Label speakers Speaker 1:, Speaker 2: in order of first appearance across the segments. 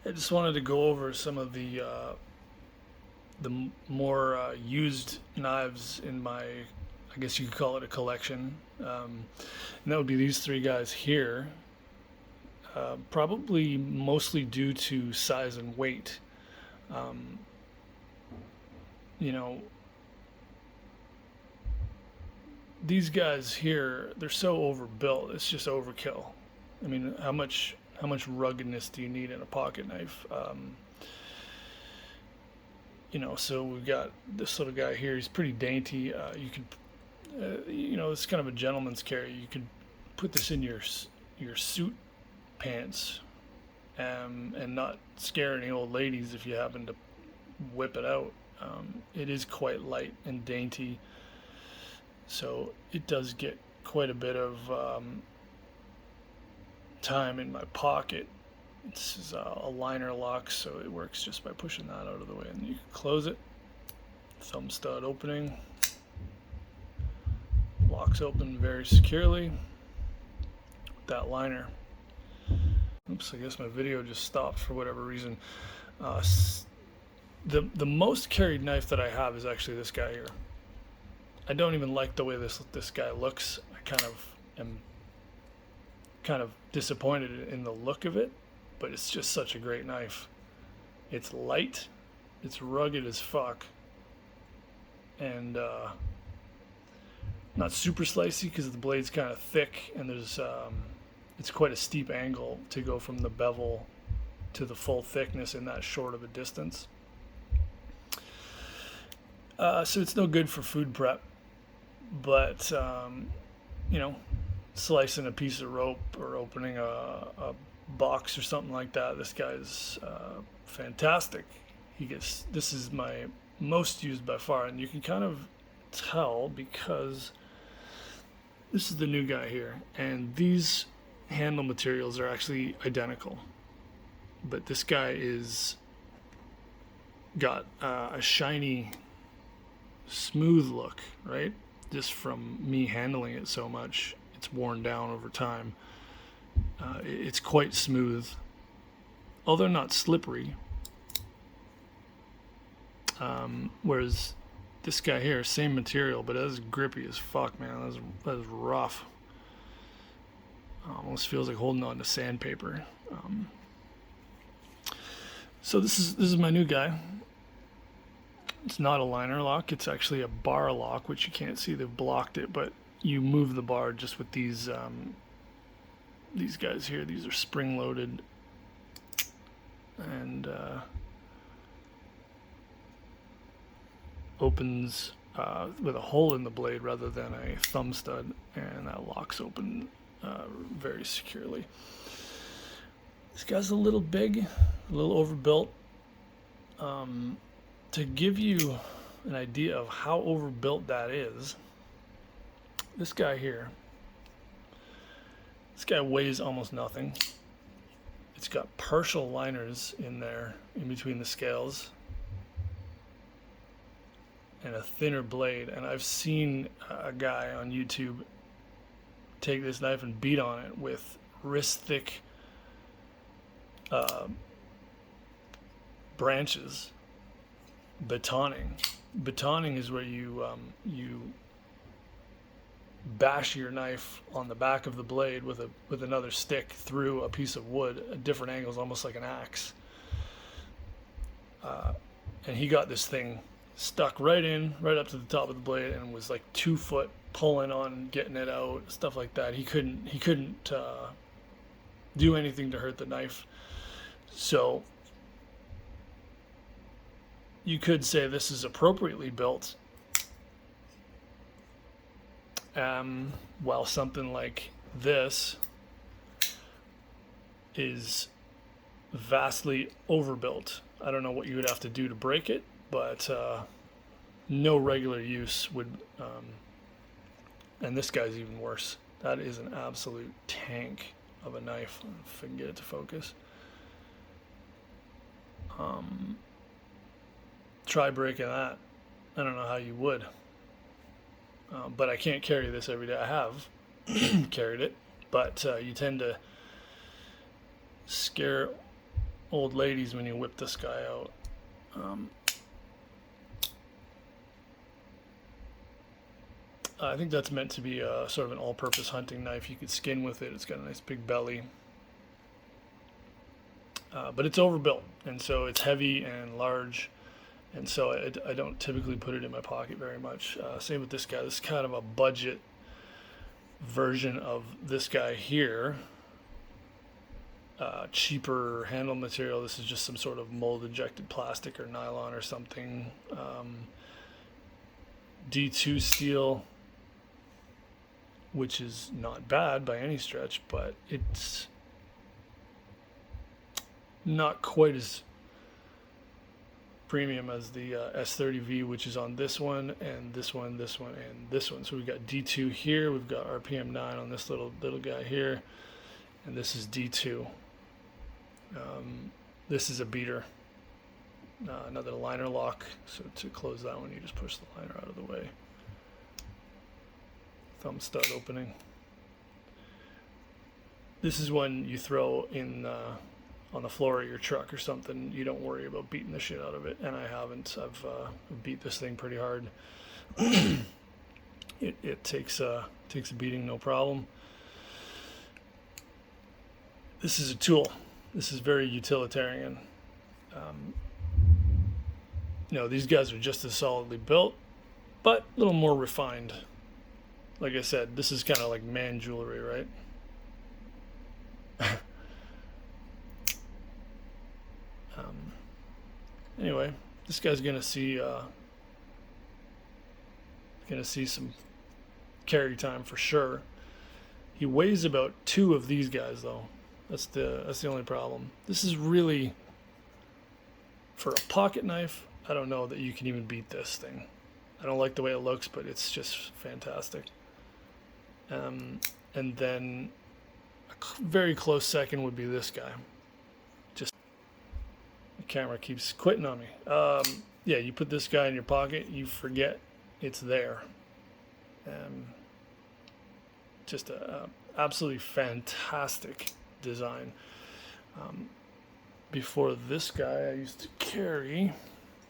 Speaker 1: I just wanted to go over some of the more used knives in my, I guess you could call it a collection. And that would be these three guys here. Probably mostly due to size and weight. Um, you know, these guys here, they're so overbuilt. It's just overkill. I mean, how much ruggedness do you need in a pocket knife? So we've got this little guy here. He's pretty dainty. It's kind of a gentleman's carry. You could put this in your suit pants, and not scare any old ladies if you happen to whip it out. It is quite light and dainty, so it does get quite a bit of time in my pocket. This is a liner lock, so it works just by pushing that out of the way, and you can close it. Thumb stud opening, locks open very securely with that liner. Oops, I guess my video just stopped for whatever reason. Uh, the most carried knife that I have is actually this guy here. I don't even like the way this guy looks. I am kind of disappointed in the look of it, but it's just such a great knife. It's light, it's rugged as fuck, and not super slicey because the blade's kind of thick, and it's quite a steep angle to go from the bevel to the full thickness in that short of a distance. So it's no good for food prep, but slicing a piece of rope or opening a box or something like that, this guy's fantastic. This is my most used by far, and you can kind of tell because this is the new guy here, and these handle materials are actually identical, but this guy is got a shiny, smooth look, right? Just from me handling it so much, it's worn down over time. It's quite smooth, although not slippery. Whereas this guy here, same material, but it's grippy as fuck, man. That is rough. Almost feels like holding on to sandpaper. So this is my new guy. It's not a liner lock. It's actually a bar lock, which you can't see. They've blocked it, but you move the bar just with these guys here. These are spring loaded, and opens with a hole in the blade rather than a thumb stud, and that locks open very securely. This guy's a little big, a little overbuilt. To give you an idea of how overbuilt that is, this guy here, this guy weighs almost nothing. It's got partial liners in there, in between the scales, and a thinner blade. And I've seen a guy on YouTube take this knife and beat on it with wrist thick branches. Batoning is where you bash your knife on the back of the blade with another stick through a piece of wood at different angles, almost like an axe. And he got this thing stuck right up to the top of the blade, and was like 2 foot pulling on getting it out, stuff like that. He couldn't do anything to hurt the knife. So you could say this is appropriately built, while something like this is vastly overbuilt. I don't know what you would have to do to break it, but no regular use would. And this guy's even worse. That is an absolute tank of a knife. If I can get it to focus. Try breaking that. I don't know how you would. But I can't carry this every day. I have carried it, but you tend to scare old ladies when you whip this guy out. I think that's meant to be a sort of an all-purpose hunting knife. You could skin with it. It's got a nice big belly. But it's overbuilt, and so it's heavy and large, and so I don't typically put it in my pocket very much. Same with this guy. This is kind of a budget version of this guy here. Cheaper handle material. This is just some sort of mold injected plastic or nylon or something. D2 steel, which is not bad by any stretch, but it's not quite as premium as the S30V, which is on this one and this one, this one, and this one. So we've got D2 here, we've got RPM 9 on this little guy here, and this is D2. This is a beater, another liner lock. So to close that one, you just push the liner out of the way. Thumb stud opening. This is one you throw in on the floor of your truck or something. You don't worry about beating the shit out of it, and I haven't. I've beat this thing pretty hard. It takes a beating, no problem. This is a tool. This is very utilitarian. These guys are just as solidly built, but a little more refined. Like I said, this is kind of like man jewelry, right? Anyway, this guy's gonna see some carry time for sure. He weighs about 2 of these guys though. That's the only problem. This is really, for a pocket knife, I don't know that you can even beat this thing. I don't like the way it looks, but it's just fantastic. And then a very close second would be this guy. Just the camera keeps quitting on me. Yeah, you put this guy in your pocket, you forget it's there. Just a absolutely fantastic design. Before this guy, I used to carry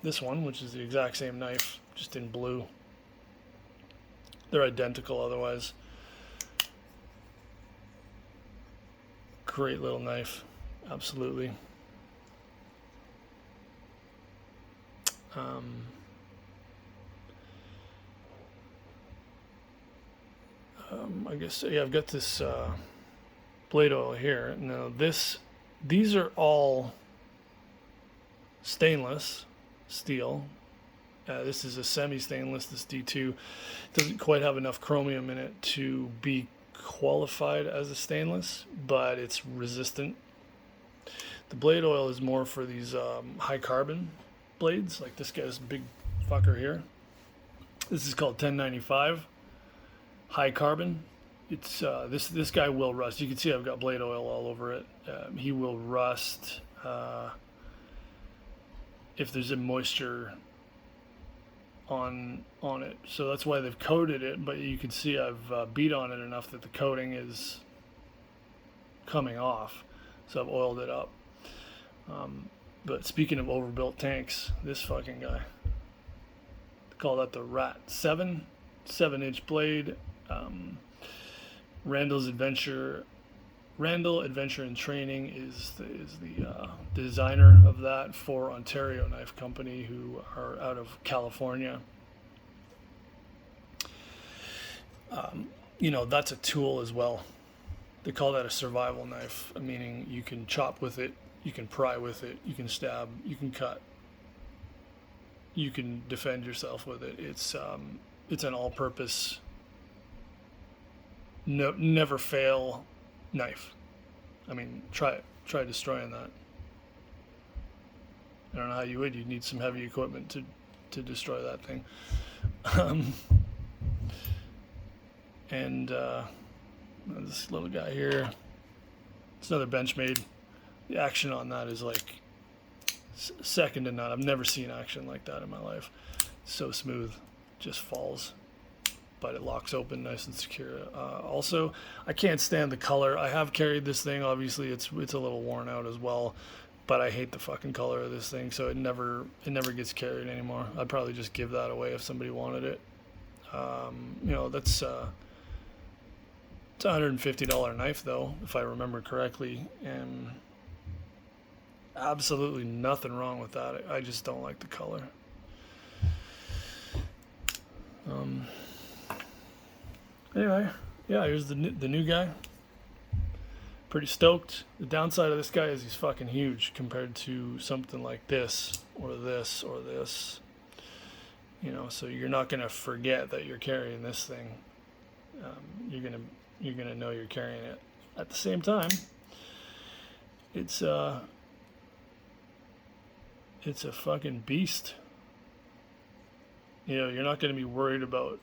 Speaker 1: this one, which is the exact same knife, just in blue. They're identical otherwise. Great little knife, absolutely. I guess, yeah, I've got this blade oil here. Now these are all stainless steel. This is a semi-stainless. This D2 doesn't quite have enough chromium in it to be qualified as a stainless, but it's resistant. The blade oil is more for these high carbon blades, like this guy's big fucker here. This is called 1095 high carbon. It's this guy will rust. You can see I've got blade oil all over it. He will rust if there's a moisture on it. So that's why they've coated it, but you can see I've beat on it enough that the coating is coming off. So I've oiled it up. But speaking of overbuilt tanks, this fucking guy, they call that the Rat 7-inch blade. Randall Adventure and Training is the designer of that for Ontario Knife Company, who are out of California. That's a tool as well. They call that a survival knife, meaning you can chop with it, you can pry with it, you can stab, you can cut, you can defend yourself with it. It's an all-purpose, never fail knife. I mean, try destroying that. I don't know how you would. You'd need some heavy equipment to destroy that thing. This little guy here, it's another Benchmade. The action on that is like second to none. I've never seen action like that in my life. So smooth, just falls, but it locks open nice and secure. Also, I can't stand the color. I have carried this thing. Obviously, it's a little worn out as well, but I hate the fucking color of this thing, so it never gets carried anymore. I'd probably just give that away if somebody wanted it. You know, that's it's a $150 knife though, if I remember correctly, and absolutely nothing wrong with that. I just don't like the color. Anyway, yeah, here's the new guy. Pretty stoked. The downside of this guy is he's fucking huge compared to something like this or this or this. You know, so you're not gonna forget that you're carrying this thing. You're gonna know you're carrying it. At the same time, it's a fucking beast. You know, you're not gonna be worried about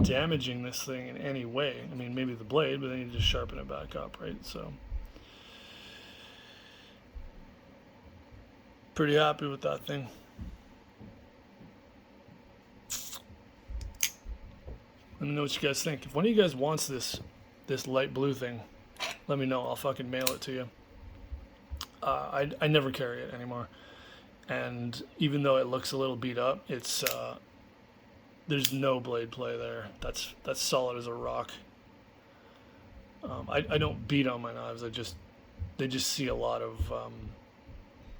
Speaker 1: damaging this thing in any way. I mean, maybe the blade, but then you just sharpen it back up, right? So, pretty happy with that thing. Let me know what you guys think. If one of you guys wants this light blue thing, let me know. I'll fucking mail it to you. I never carry it anymore, and even though it looks a little beat up, it's there's no blade play there. That's solid as a rock. I don't beat on my knives. They just see a lot of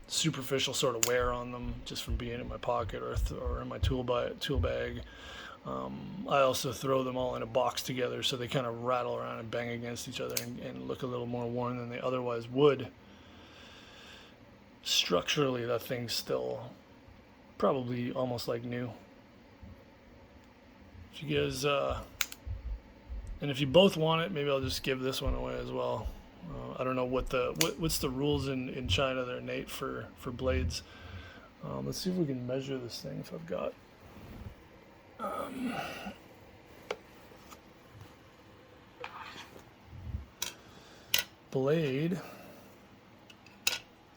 Speaker 1: superficial sort of wear on them just from being in my pocket or in my tool bag. I also throw them all in a box together, so they kind of rattle around and bang against each other and look a little more worn than they otherwise would. Structurally, that thing's still probably almost like new. If you guys, and if you both want it, maybe I'll just give this one away as well. I don't know what's the rules in China there, Nate, for blades. Let's see if we can measure this thing. If I've got. Blade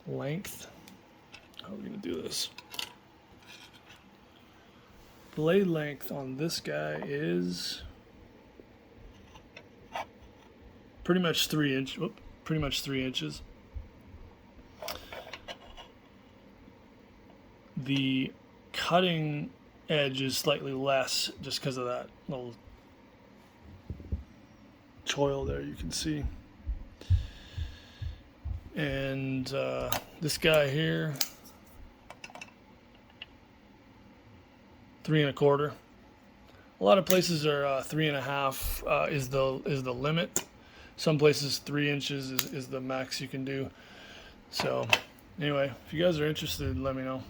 Speaker 1: length. How are we gonna do this? Blade length on this guy is pretty much 3 inches. The cutting edge is slightly less just because of that little choil there you can see. And this guy here, 3 1/4. A lot of places are 3 1/2 is the limit. Some places 3 inches is the max you can do. So anyway, if you guys are interested, let me know.